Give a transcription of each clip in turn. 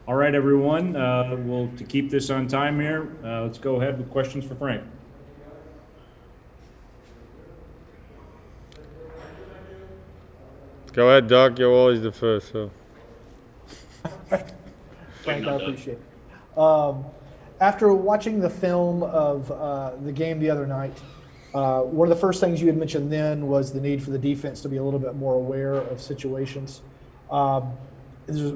All right, everyone. To keep this on time here, let's go ahead with questions for Frank. Go ahead, Doug. You're always the first. So. Frank, I appreciate it. After watching the film of the game the other night, one of the first things you had mentioned then was the need for the defense to be a little bit more aware of situations.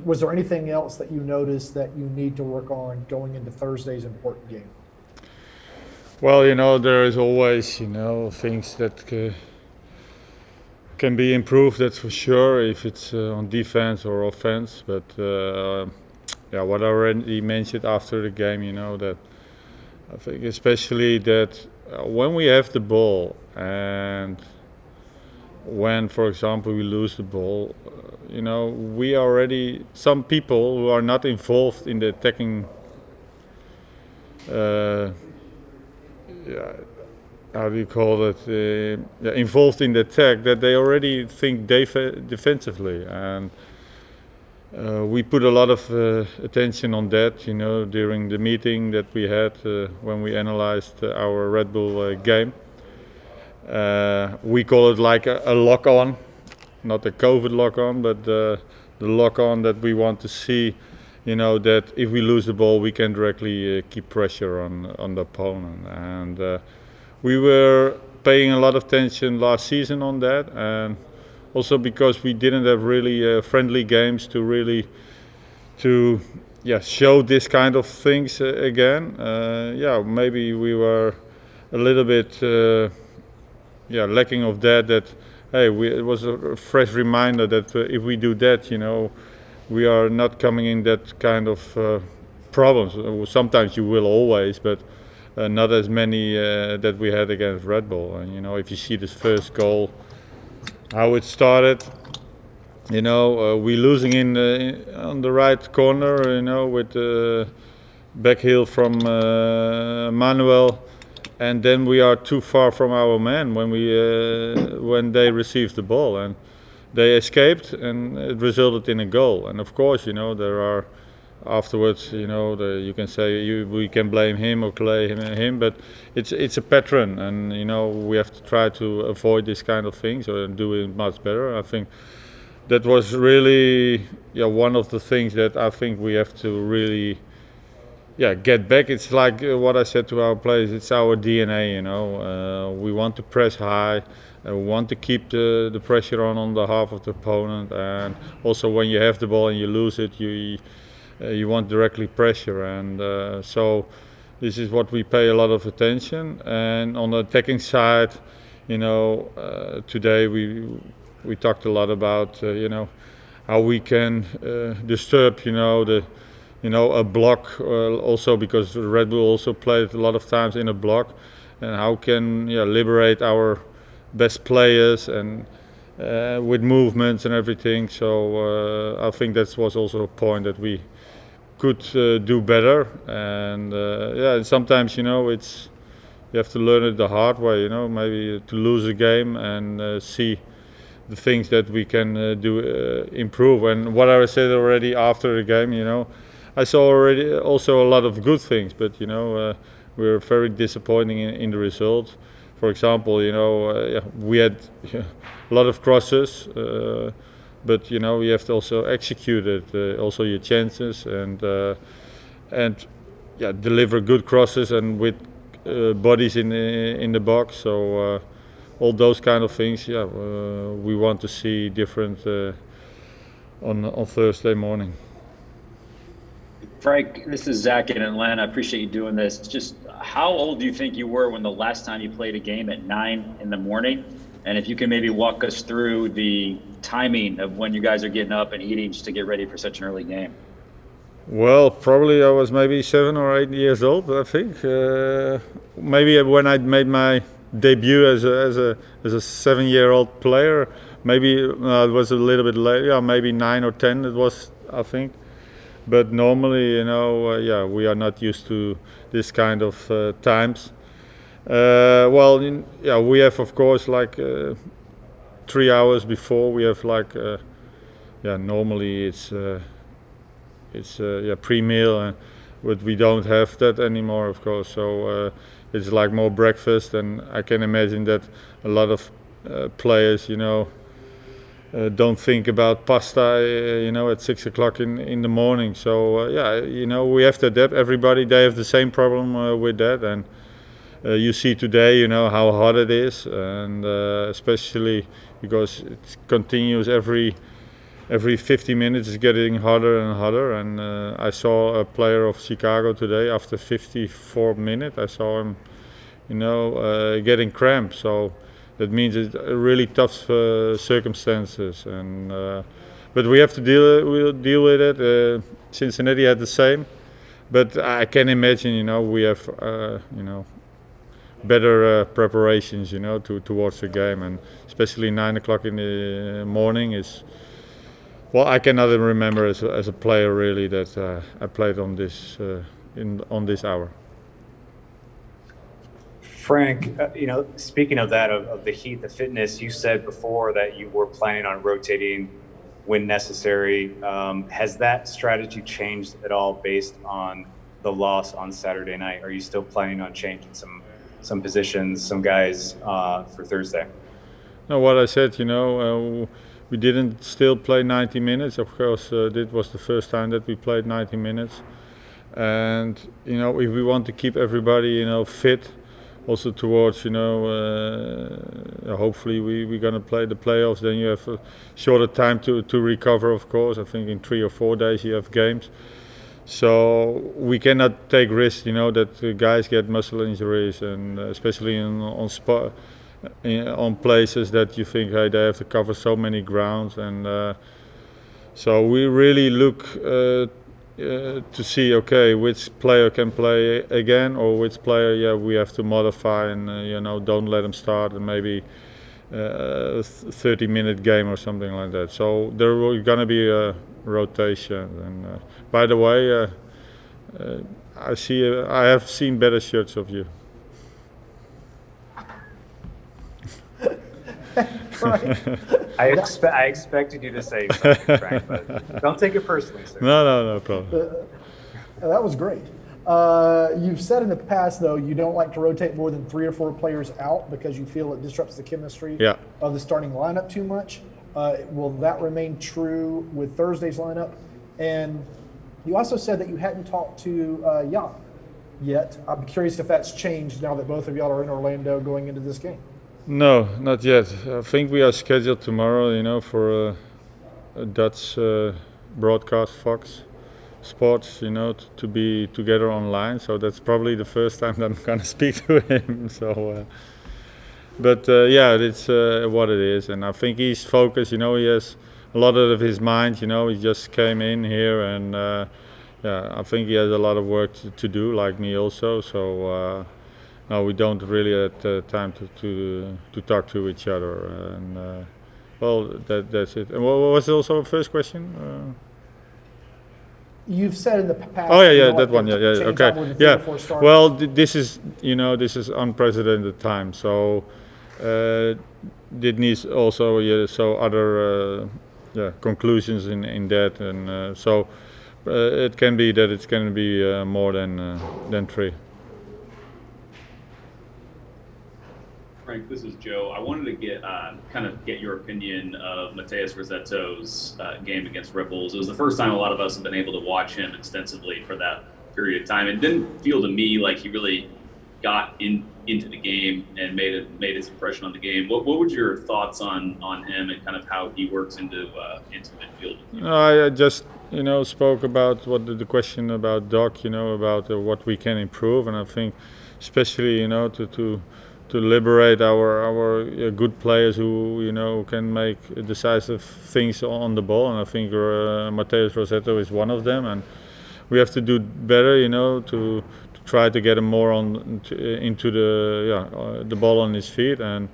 Was there anything else that you noticed that you need to work on going into Thursday's important game? Well, there is always, things that can be improved. That's for sure. If it's on defense or offense, but what I already mentioned after the game, that I think especially that when we have the ball and when, for example, we lose the ball, we already some people who are not involved in the attacking. How do you call it? Involved in the attack, that they already think defensively, and we put a lot of attention on that. During the meeting that we had when we analyzed our Red Bull game. We call it like a lock-on, not a COVID lock-on, but the lock-on that we want to see. That if we lose the ball, we can directly keep pressure on the opponent, and we were paying a lot of attention last season on that, and also because we didn't have really friendly games to show this kind of things again. Maybe we were a little bit lacking of that. It was a fresh reminder that if we do that, we are not coming in that kind of problems. Sometimes you will always, but not as many that we had against Red Bull. And if you see this first goal, how it started, we losing on the right corner, with back heel from Manuel, and then we are too far from our man when they received the ball, and they escaped, and it resulted in a goal. And of course, there are afterwards, you can say we can blame him or blame him, but it's a pattern, and we have to try to avoid this kind of things or do it much better. I think that was really one of the things that I think we have to really get back. It's like what I said to our players. It's our DNA. We want to press high. We want to keep the pressure on the half of the opponent, and also when you have the ball and you lose it, you want directly pressure, and so this is what we pay a lot of attention. And on the attacking side, today we talked a lot about how we can disturb a block, also because Red Bull also played a lot of times in a block, and how can liberate our best players and with movements and everything. So I think that was also a point that we could do better, and sometimes it's you have to learn it the hard way. Maybe to lose a game and see the things that we can do improve. And what I said already after the game, I saw already also a lot of good things, but we were very disappointing in the result. For example, we had a lot of crosses. But you have to also execute it, also your chances, and deliver good crosses and with bodies in the box. So all those kind of things, we want to see different on Thursday morning. Frank, this is Zach in Atlanta. I appreciate you doing this. Just how old do you think you were when the last time you played a game at 9 in the morning? And if you can maybe walk us through the timing of when you guys are getting up and eating just to get ready for such an early game. Well, probably I was maybe 7 or 8 years old, I think. Maybe when I made my debut as a 7-year-old player, maybe it was a little bit later. Yeah, maybe 9 or 10 it was, I think. But normally, we are not used to this kind of times. We have, of course, like 3 hours before. We have like, normally it's it's pre-meal, but we don't have that anymore, of course. So it's like more breakfast, and I can imagine that a lot of players, don't think about pasta, at 6 o'clock in the morning. So we have to adapt. Everybody, they have the same problem with that, and you see today, how hot it is, and especially because it continues every 50 minutes, it's getting hotter and hotter. And I saw a player of Chicago today. After 54 minutes, I saw him, getting cramp. So that means it's really tough circumstances, and but we have to deal with it. Cincinnati had the same, but I can imagine, we have better preparations, towards the game, and especially 9 o'clock in the morning is. Well, I cannot remember as a player really that I played on this on this hour. Frank, speaking of that, of the heat, the fitness, you said before that you were planning on rotating when necessary. Has that strategy changed at all based on the loss on Saturday night? Are you still planning on changing some positions, some guys for Thursday? No, what I said, we didn't still play 90 minutes. Of course, this was the first time that we played 90 minutes. And, if we want to keep everybody, fit, also towards, hopefully we're going to play the playoffs, then you have a shorter time to recover, of course. I think in 3 or 4 days you have games. So we cannot take risks, that the guys get muscle injuries, and especially on places that you think, hey, they have to cover so many grounds, and so we really look to see, okay, which player can play again, or which player, we have to modify, and don't let them start, and maybe a 30-minute game or something like that. So there will gonna be a rotation. And by the way, I have seen better shirts of you. I expected you to say something, Frank, but don't take it personally, sir. No problem. That was great. You've said in the past, though, you don't like to rotate more than 3 or 4 players out because you feel it disrupts the chemistry of the starting lineup too much. Will that remain true with Thursday's lineup? And you also said that you hadn't talked to Jan yet. I'm curious if that's changed now that both of y'all are in Orlando going into this game. No, not yet. I think we are scheduled tomorrow, for a Dutch broadcast, Fox Sports, to be together online. So that's probably the first time that I'm gonna speak to him. So, but it's what it is, and I think he's focused. He has a lot of his mind. He just came in here, and I think he has a lot of work to do, like me also. So. No, we don't really have time to talk to each other, and that's it. And what was also the first question? You've said in the past. Oh that one. Okay. Well, this is unprecedented time, so it needs also so other conclusions in that, and so it can be that it's going to be more than 3. Frank, this is Joe. I wanted to get your opinion of Matheus Rossetto's game against Ripples. It was the first time a lot of us have been able to watch him extensively for that period of time. It didn't feel to me like he really got into the game and made his impression on the game. What would your thoughts on him and kind of how he works into midfield? I just spoke about what the question about Doc, about what we can improve, and I think especially to liberate our good players who can make decisive things on the ball, and I think Matheus Rossetto is one of them, and we have to do better, to try to get him more into the ball on his feet, and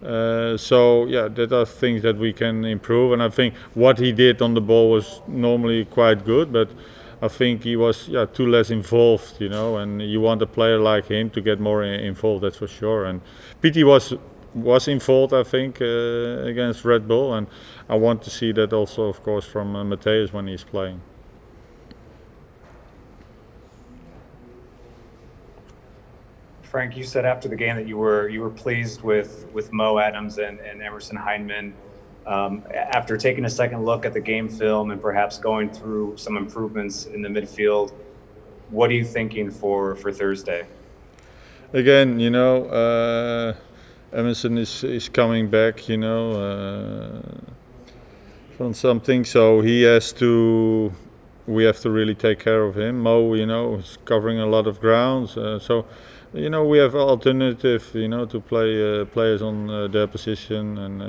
that are things that we can improve, and I think what he did on the ball was normally quite good, but I think he was too less involved, and you want a player like him to get more involved, that's for sure. And PT was involved, I think, against Red Bull, and I want to see that also, of course, from Matheus when he's playing. Frank, you said after the game that you were pleased with Mo Adams and Emerson Heineken. After taking a second look at the game film and perhaps going through some improvements in the midfield, what are you thinking for Thursday? Again, Emerson is coming back, from something, so we have to really take care of him. Mo, is covering a lot of grounds, so we have alternative, to play players on their position, and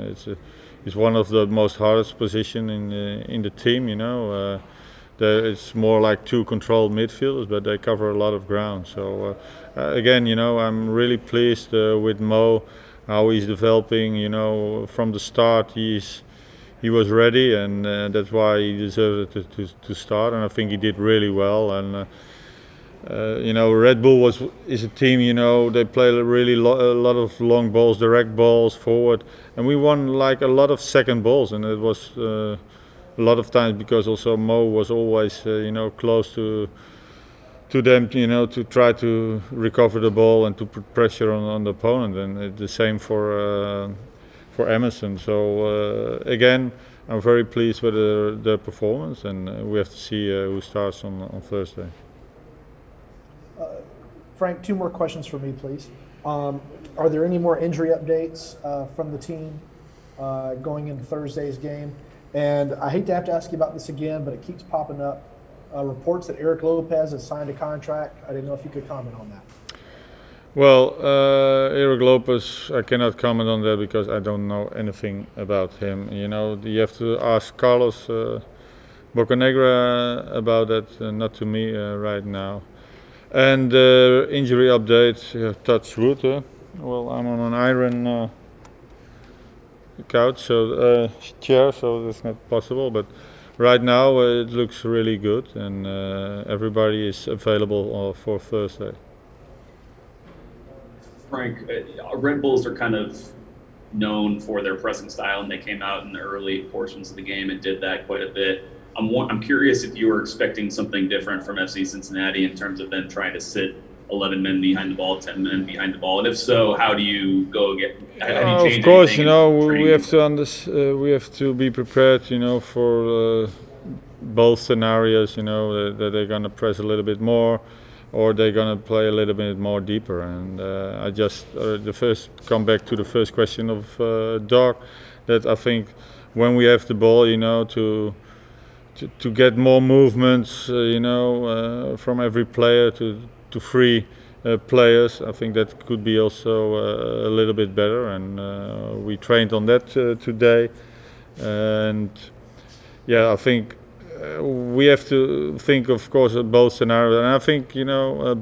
it's one of the most hardest position in the team. It's more like two controlled midfielders, but they cover a lot of ground. So again, I'm really pleased with Mo, how he's developing. From the start he was ready, and that's why he deserved to start. And I think he did really well. And Red Bull is a team. They play a lot of long balls, direct balls forward, and we won like a lot of second balls, and it was a lot of times because also Mo was always close to them, to try to recover the ball and to put pressure on the opponent, and the same for Emerson. So again, I'm very pleased with the performance, and we have to see who starts on Thursday. Frank, 2 more questions for me, please. Are there any more injury updates from the team going into Thursday's game? And I hate to have to ask you about this again, but it keeps popping up. Reports that Eric Lopez has signed a contract. I didn't know if you could comment on that. Well, Eric Lopez, I cannot comment on that because I don't know anything about him. You have to ask Carlos Bocanegra about that, not to me right now. And injury update, touch wood. Well, I'm on an iron couch, chair, so that's not possible. But right now it looks really good, and everybody is available for Thursday. Frank, Red Bulls are kind of known for their pressing style, and they came out in the early portions of the game and did that quite a bit. I'm curious if you were expecting something different from FC Cincinnati in terms of them trying to sit 11 men behind the ball, 10 men behind the ball, and if so, how do you go get? Of course, we have to be prepared, for both scenarios. That they're gonna press a little bit more, or they're gonna play a little bit more deeper. And I just come back to the first question of Doc, that I think when we have the ball, to get more movements, from every player to free players. I think that could be also a little bit better, and we trained on that today. And I think we have to think, of course, of both scenarios. And I think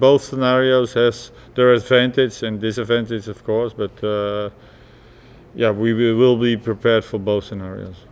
both scenarios has their advantage and disadvantage, of course. But we will be prepared for both scenarios.